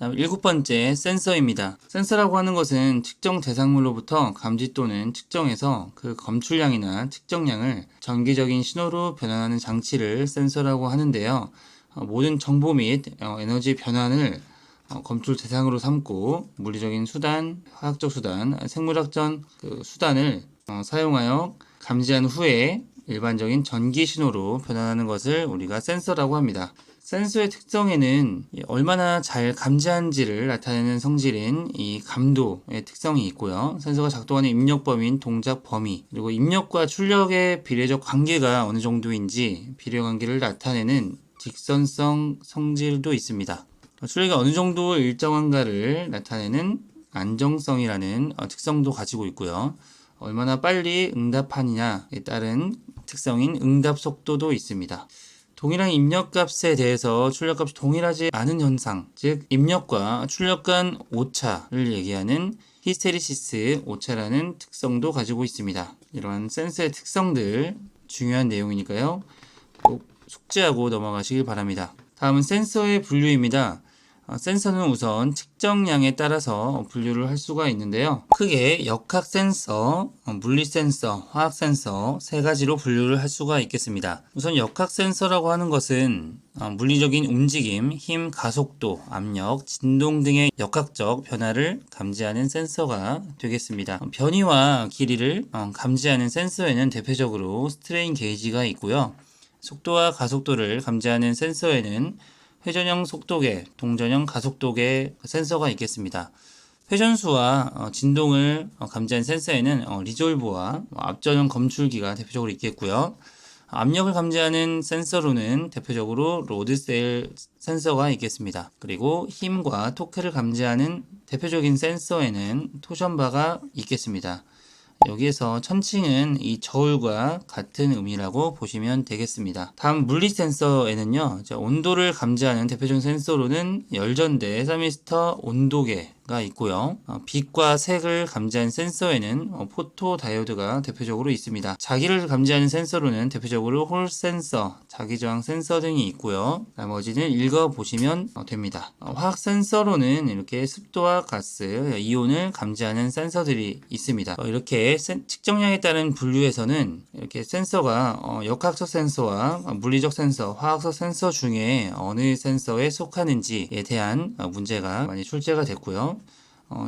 다음 7번째 센서입니다. 센서라고 하는 것은 측정 대상물로부터 감지 또는 측정해서 그 검출량이나 측정량을 전기적인 신호로 변환하는 장치를 센서라고 하는데요. 모든 정보 및 에너지 변환을 검출 대상으로 삼고 물리적인 수단, 화학적 수단, 생물학적 수단을 사용하여 감지한 후에 일반적인 전기 신호로 변환하는 것을 우리가 센서라고 합니다. 센서의 특성에는 얼마나 잘 감지하는지를 나타내는 성질인 이 감도의 특성이 있고요. 센서가 작동하는 입력 범위인 동작 범위, 그리고 입력과 출력의 비례적 관계가 어느 정도인지 비례 관계를 나타내는 직선성 성질도 있습니다. 출력이 어느 정도 일정한가를 나타내는 안정성이라는 특성도 가지고 있고요. 얼마나 빨리 응답하느냐에 따른 특성인 응답 속도도 있습니다. 동일한 입력값에 대해서 출력값이 동일하지 않은 현상, 즉 입력과 출력 간 오차를 얘기하는 히스테리시스 오차라는 특성도 가지고 있습니다. 이러한 센서의 특성들 중요한 내용이니까요. 꼭 숙지하고 넘어가시길 바랍니다. 다음은 센서의 분류입니다. 센서는 우선 측정량에 따라서 분류를 할 수가 있는데요. 크게 역학 센서, 물리 센서, 화학 센서 세 가지로 분류를 할 수가 있겠습니다. 우선 역학 센서라고 하는 것은 물리적인 움직임, 힘, 가속도, 압력, 진동 등의 역학적 변화를 감지하는 센서가 되겠습니다. 변이와 길이를 감지하는 센서에는 대표적으로 스트레인 게이지가 있고요. 속도와 가속도를 감지하는 센서에는 회전형 속도계, 동전형 가속도계 센서가 있겠습니다. 회전수와 진동을 감지하는 센서에는 리졸버와 앞전원 검출기가 대표적으로 있겠고요. 압력을 감지하는 센서로는 대표적으로 로드셀 센서가 있겠습니다. 그리고 힘과 토크를 감지하는 대표적인 센서에는 토션바가 있겠습니다. 여기에서 천칭은 이 저울과 같은 의미라고 보시면 되겠습니다. 다음 물리 센서에는요, 온도를 감지하는 대표적인 센서로는 열전대, 서미스터 온도계가 있고요. 빛과 색을 감지하는 센서에는 포토 다이오드가 대표적으로 있습니다. 자기를 감지하는 센서로는 대표적으로 홀 센서, 자기저항 센서 등이 있고요. 나머지는 읽어보시면 됩니다. 화학 센서로는 이렇게 습도와 가스, 이온을 감지하는 센서들이 있습니다. 이렇게 측정량에 따른 분류에서는 이렇게 센서가 역학적 센서와 물리적 센서, 화학적 센서 중에 어느 센서에 속하는지에 대한 문제가 많이 출제가 됐고요.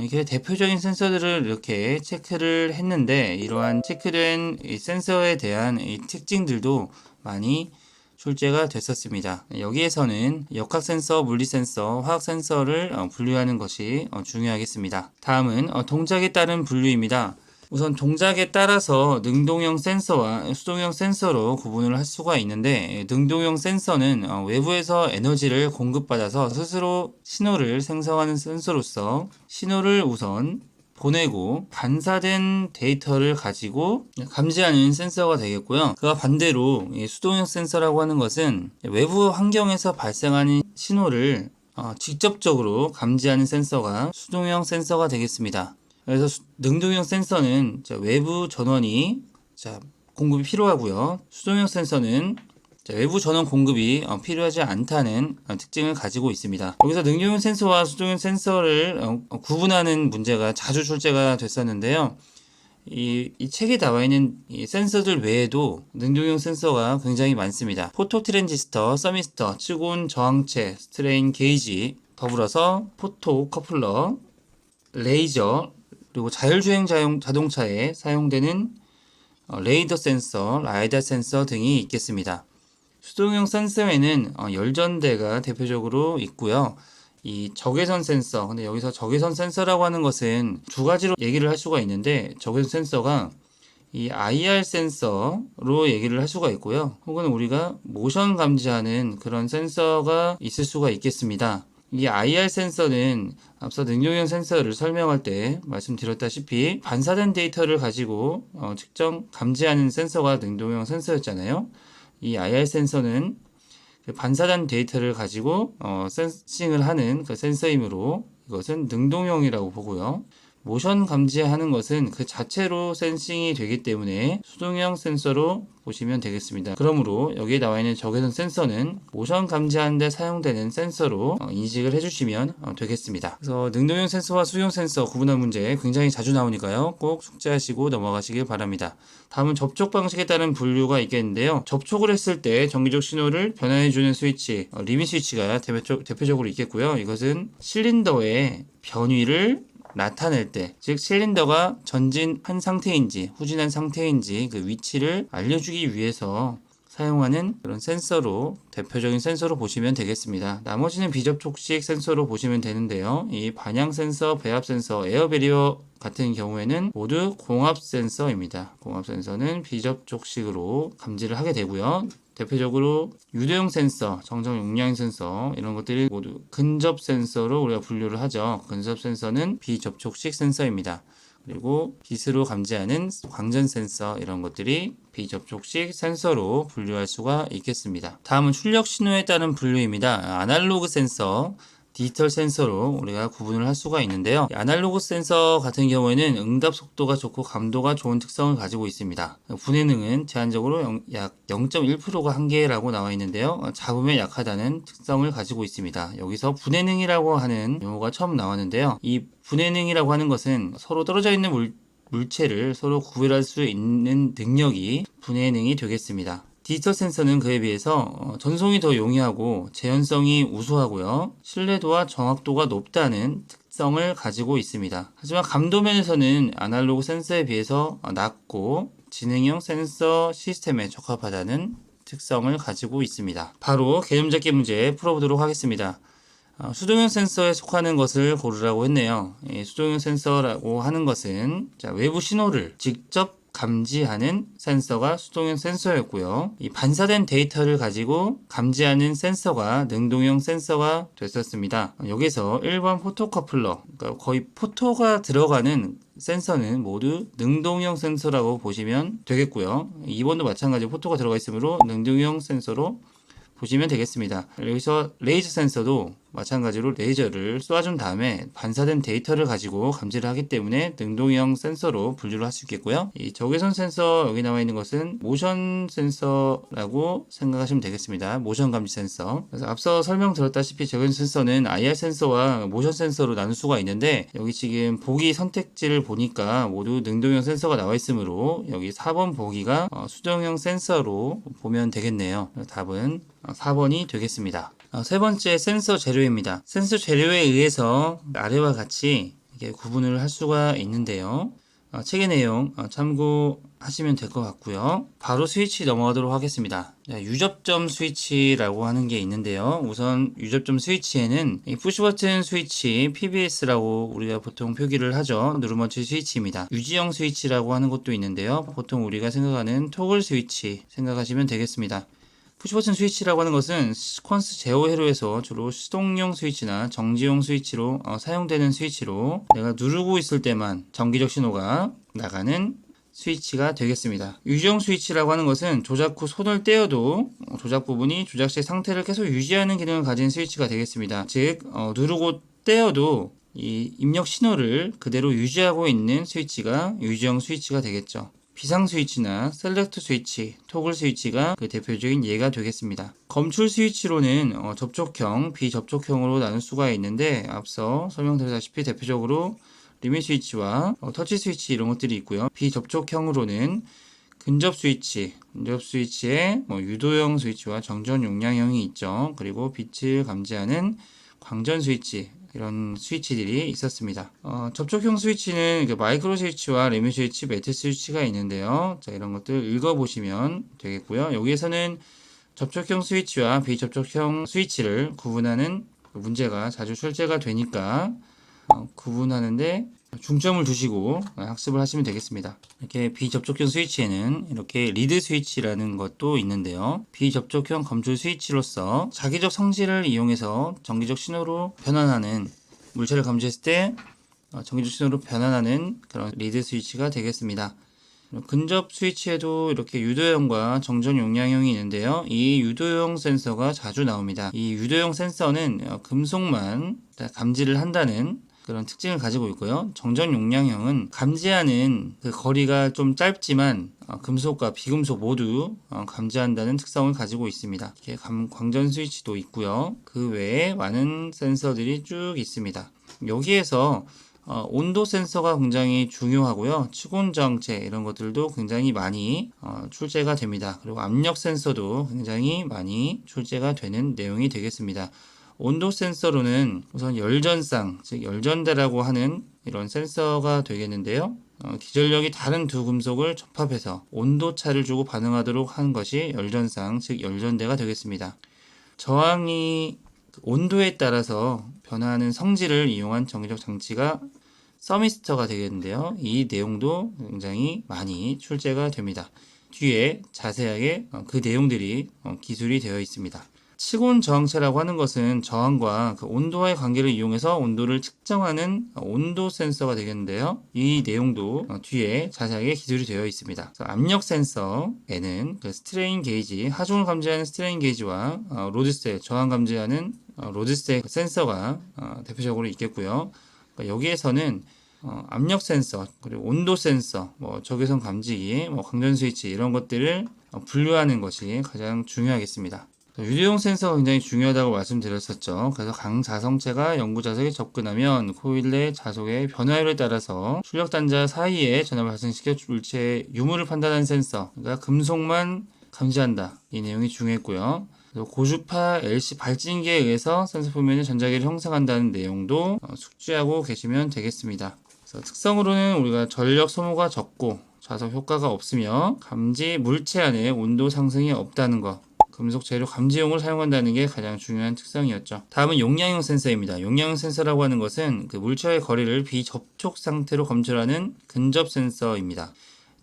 이게 대표적인 센서들을 이렇게 체크를 했는데 이러한 체크된 이 센서에 대한 이 특징들도 많이 출제가 됐었습니다. 여기에서는 역학 센서, 물리 센서, 화학 센서를 분류하는 것이 중요하겠습니다. 다음은 동작에 따른 분류입니다. 우선 동작에 따라서 능동형 센서와 수동형 센서로 구분을 할 수가 있는데 능동형 센서는 외부에서 에너지를 공급받아서 스스로 신호를 생성하는 센서로서 신호를 우선 보내고 반사된 데이터를 가지고 감지하는 센서가 되겠고요. 그와 반대로 수동형 센서라고 하는 것은 외부 환경에서 발생하는 신호를 직접적으로 감지하는 센서가 수동형 센서가 되겠습니다. 그래서 능동형 센서는 외부 전원이 공급이 필요하고요. 수동형 센서는 외부 전원 공급이 필요하지 않다는 특징을 가지고 있습니다. 여기서 능동형 센서와 수동형 센서를 구분하는 문제가 자주 출제가 됐었는데요. 이 책에 나와 있는 이 센서들 외에도 능동형 센서가 굉장히 많습니다. 포토 트랜지스터, 서미스터, 츠곤 저항체, 스트레인 게이지, 더불어서 포토 커플러, 레이저, 그리고 자율주행 자동차에 사용되는 레이더 센서, 라이다 센서 등이 있겠습니다. 수동형 센서에는 열전대가 대표적으로 있고요. 이 적외선 센서, 근데 여기서 적외선 센서라고 하는 것은 두 가지로 얘기를 할 수가 있는데 적외선 센서가 이 IR 센서로 얘기를 할 수가 있고요. 혹은 우리가 모션 감지하는 그런 센서가 있을 수가 있겠습니다. 이 IR 센서는 앞서 능동형 센서를 설명할 때 말씀드렸다시피 반사된 데이터를 가지고 측정 감지하는 센서가 능동형 센서였잖아요. 이 IR 센서는 그 반사된 데이터를 가지고 센싱을 하는 그 센서이므로 이것은 능동형이라고 보고요. 모션 감지하는 것은 그 자체로 센싱이 되기 때문에 수동형 센서로 보시면 되겠습니다. 그러므로 여기에 나와 있는 적외선 센서는 모션 감지하는 데 사용되는 센서로 인식을 해주시면 되겠습니다. 그래서 능동형 센서와 수동 센서 구분할 문제 굉장히 자주 나오니까요. 꼭 숙지하시고 넘어가시길 바랍니다. 다음은 접촉 방식에 따른 분류가 있겠는데요. 접촉을 했을 때 전기적 신호를 변환해주는 스위치, 리밋 스위치가 대표적으로 있겠고요. 이것은 실린더의 변위를 나타낼 때, 즉 실린더가 전진한 상태인지 후진한 상태인지 그 위치를 알려주기 위해서 사용하는 그런 센서로, 대표적인 센서로 보시면 되겠습니다. 나머지는 비접촉식 센서로 보시면 되는데요. 이 반향 센서, 배합 센서, 에어 베리어 같은 경우에는 모두 공합 센서입니다. 공합 센서는 비접촉식으로 감지를 하게 되고요. 대표적으로 유도형 센서, 정정 용량 센서 이런 것들이 모두 근접 센서로 우리가 분류를 하죠. 근접 센서는 비접촉식 센서입니다. 그리고 빛으로 감지하는 광전 센서 이런 것들이 비접촉식 센서로 분류할 수가 있겠습니다. 다음은 출력 신호에 따른 분류입니다. 아날로그 센서, 디지털 센서로 우리가 구분을 할 수가 있는데요. 아날로그 센서 같은 경우에는 응답 속도가 좋고 감도가 좋은 특성을 가지고 있습니다. 분해능은 제한적으로 약 0.1%가 한계라고 나와 있는데요. 잡음에 약하다는 특성을 가지고 있습니다. 여기서 분해능이라고 하는 용어가 처음 나왔는데요. 이 분해능이라고 하는 것은 서로 떨어져 있는 물체를 서로 구별할 수 있는 능력이 분해능이 되겠습니다. 디지털 센서는 그에 비해서 전송이 더 용이하고 재현성이 우수하고요. 신뢰도와 정확도가 높다는 특성을 가지고 있습니다. 하지만 감도 면에서는 아날로그 센서에 비해서 낮고 지능형 센서 시스템에 적합하다는 특성을 가지고 있습니다. 바로 개념 잡기 문제 풀어보도록 하겠습니다. 수동형 센서에 속하는 것을 고르라고 했네요. 수동형 센서라고 하는 것은 외부 신호를 직접 감지하는 센서가 수동형 센서였고요. 이 반사된 데이터를 가지고 감지하는 센서가 능동형 센서가 됐었습니다. 여기서 1번 포토커플러, 그러니까 거의 포토가 들어가는 센서는 모두 능동형 센서라고 보시면 되겠고요. 2번도 마찬가지로 포토가 들어가 있으므로 능동형 센서로 보시면 되겠습니다. 여기서 레이저 센서도 마찬가지로 레이저를 쏘아준 다음에 반사된 데이터를 가지고 감지를 하기 때문에 능동형 센서로 분류를 할 수 있겠고요. 이 적외선 센서 여기 나와 있는 것은 모션 센서라고 생각하시면 되겠습니다. 모션 감지 센서. 그래서 앞서 설명드렸다시피 적외선 센서는 IR 센서와 모션 센서로 나눌 수가 있는데 여기 지금 보기 선택지를 보니까 모두 능동형 센서가 나와 있으므로 여기 4번 보기가 수동형 센서로 보면 되겠네요. 답은 4번이 되겠습니다. 세 번째 센서 재료입니다. 센서 재료에 의해서 아래와 같이 이렇게 구분을 할 수가 있는데요. 책의 내용 참고하시면 될 것 같고요. 바로 스위치 넘어가도록 하겠습니다. 유접점 스위치라고 하는 게 있는데요. 우선 유접점 스위치에는 이 푸시버튼 스위치 PBS라고 우리가 보통 표기를 하죠. 누르머치 스위치입니다. 유지형 스위치라고 하는 것도 있는데요. 보통 우리가 생각하는 토글 스위치 생각하시면 되겠습니다. 푸시버튼 스위치라고 하는 것은 시퀀스 제어 회로에서 주로 수동용 스위치나 정지용 스위치로 사용되는 스위치로 내가 누르고 있을 때만 전기적 신호가 나가는 스위치가 되겠습니다. 유지형 스위치라고 하는 것은 조작 후 손을 떼어도 조작 부분이 조작 시 상태를 계속 유지하는 기능을 가진 스위치가 되겠습니다. 즉 누르고 떼어도 이 입력 신호를 그대로 유지하고 있는 스위치가 유지형 스위치가 되겠죠. 비상 스위치나 셀렉트 스위치, 토글 스위치가 그 대표적인 예가 되겠습니다. 검출 스위치로는 접촉형, 비접촉형으로 나눌 수가 있는데 앞서 설명드렸다시피 대표적으로 리밋 스위치와 터치 스위치 이런 것들이 있고요. 비접촉형으로는 근접 스위치, 근접 스위치에 유도형 스위치와 정전 용량형이 있죠. 그리고 빛을 감지하는 광전 스위치 이런 스위치들이 있었습니다. 접촉형 스위치는 마이크로 스위치와 리밋 스위치, 매트 스위치가 있는데요. 자, 이런 것들 읽어보시면 되겠고요. 여기에서는 접촉형 스위치와 비접촉형 스위치를 구분하는 문제가 자주 출제가 되니까 구분하는데 중점을 두시고 학습을 하시면 되겠습니다. 이렇게 비접촉형 스위치에는 이렇게 리드 스위치라는 것도 있는데요. 비접촉형 검출 스위치로서 자기적 성질을 이용해서 전기적 신호로 변환하는 물체를 감지했을 때 전기적 신호로 변환하는 그런 리드 스위치가 되겠습니다. 근접 스위치에도 이렇게 유도형과 정전 용량형이 있는데요. 이 유도형 센서가 자주 나옵니다. 이 유도형 센서는 금속만 감지를 한다는 그런 특징을 가지고 있고요. 정전 용량형은 감지하는 그 거리가 좀 짧지만 금속과 비금속 모두 감지한다는 특성을 가지고 있습니다. 이렇게 광전 스위치도 있고요. 그 외에 많은 센서들이 쭉 있습니다. 여기에서 온도 센서가 굉장히 중요하고요. 측온 저항체 이런 것들도 굉장히 많이 출제가 됩니다. 그리고 압력 센서도 굉장히 많이 출제가 되는 내용이 되겠습니다. 온도 센서로는 우선 열전상, 즉 열전대라고 하는 이런 센서가 되겠는데요. 기전력이 다른 두 금속을 접합해서 온도차를 주고 반응하도록 하는 것이 열전상, 즉 열전대가 되겠습니다. 저항이 온도에 따라서 변화하는 성질을 이용한 정기적 장치가 서미스터가 되겠는데요. 이 내용도 굉장히 많이 출제가 됩니다. 뒤에 자세하게 그 내용들이 기술이 되어 있습니다. 치곤 저항체라고 하는 것은 저항과 그 온도와의 관계를 이용해서 온도를 측정하는 온도 센서가 되겠는데요. 이 내용도 뒤에 자세하게 기술이 되어 있습니다. 압력 센서에는 그 스트레인 게이지, 하중을 감지하는 스트레인 게이지와 로드셀, 저항 감지하는 로드셀 센서가 대표적으로 있겠고요. 여기에서는 압력 센서, 그리고 온도 센서, 적외선 감지기, 광전 스위치 이런 것들을 분류하는 것이 가장 중요하겠습니다. 유리용 센서가 굉장히 중요하다고 말씀드렸었죠. 그래서 강자성체가 연구자석에 접근하면 코일 내 자석의 변화율에 따라서 출력 단자 사이에 전압을 발생시켜 물체의 유무를 판단하는 센서, 그러니까 금속만 감지한다. 이 내용이 중요했고요. 고주파 LC 발진기에 의해서 센서 표면의 전자기를 형성한다는 내용도 숙지하고 계시면 되겠습니다. 그래서 특성으로는 우리가 전력 소모가 적고 자석 효과가 없으며 감지 물체 안에 온도 상승이 없다는 것, 금속 재료 감지용을 사용한다는 게 가장 중요한 특성이었죠. 다음은 용량형 센서입니다. 용량형 센서라고 하는 것은 그 물체와의 거리를 비접촉 상태로 검출하는 근접 센서입니다.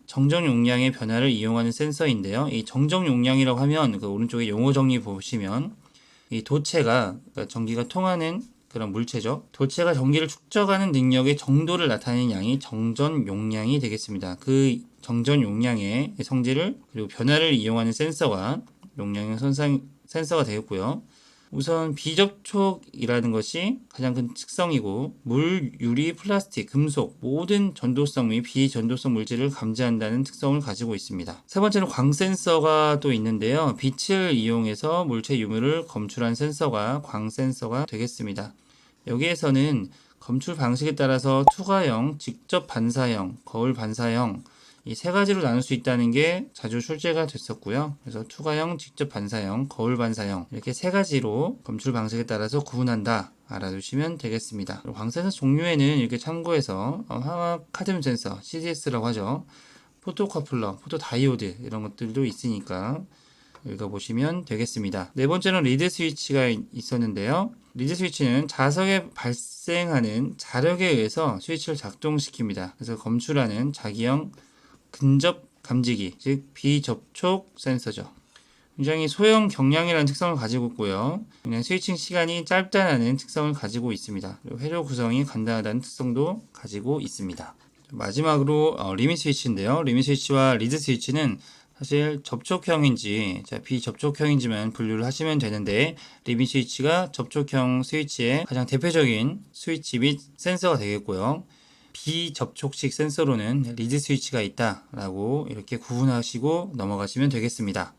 정정 용량의 변화를 이용하는 센서인데요. 이 정정 용량이라고 하면 그 오른쪽에 용어 정리 보시면 이 도체가, 그러니까 전기가 통하는 그런 물체죠. 도체가 전기를 축적하는 능력의 정도를 나타내는 양이 정전 용량이 되겠습니다. 그 정전 용량의 성질을 그리고 변화를 이용하는 센서가 용량형 센서가 되겠고요. 우선 비접촉이라는 것이 가장 큰 특성이고 물, 유리, 플라스틱, 금속 모든 전도성 및 비전도성 물질을 감지한다는 특성을 가지고 있습니다. 세 번째는 광센서가 또 있는데요. 빛을 이용해서 물체 유무를 검출한 센서가 광센서가 되겠습니다. 여기에서는 검출 방식에 따라서 투과형, 직접 반사형, 거울 반사형 이 세 가지로 나눌 수 있다는 게 자주 출제가 됐었고요. 그래서 투과형, 직접 반사형, 거울 반사형 이렇게 세 가지로 검출 방식에 따라서 구분한다. 알아두시면 되겠습니다. 광센서 종류에는 이렇게 참고해서 화학 카드뮴 센서, CDS라고 하죠. 포토커플러, 포토다이오드 이런 것들도 있으니까 읽어보시면 되겠습니다. 네 번째는 리드 스위치가 있었는데요. 리드 스위치는 자석에 발생하는 자력에 의해서 스위치를 작동시킵니다. 그래서 검출하는 자기형 근접 감지기, 즉 비접촉 센서죠. 굉장히 소형 경량이라는 특성을 가지고 있고요. 그냥 스위칭 시간이 짧다는 특성을 가지고 있습니다. 그리고 회로 구성이 간단하다는 특성도 가지고 있습니다. 마지막으로 리밋 스위치인데요. 리밋 스위치와 리드 스위치는 사실 접촉형인지 비접촉형인지만 분류를 하시면 되는데 리밋 스위치가 접촉형 스위치의 가장 대표적인 스위치 및 센서가 되겠고요. 비접촉식 센서로는 리드 스위치가 있다라고 이렇게 구분하시고 넘어가시면 되겠습니다.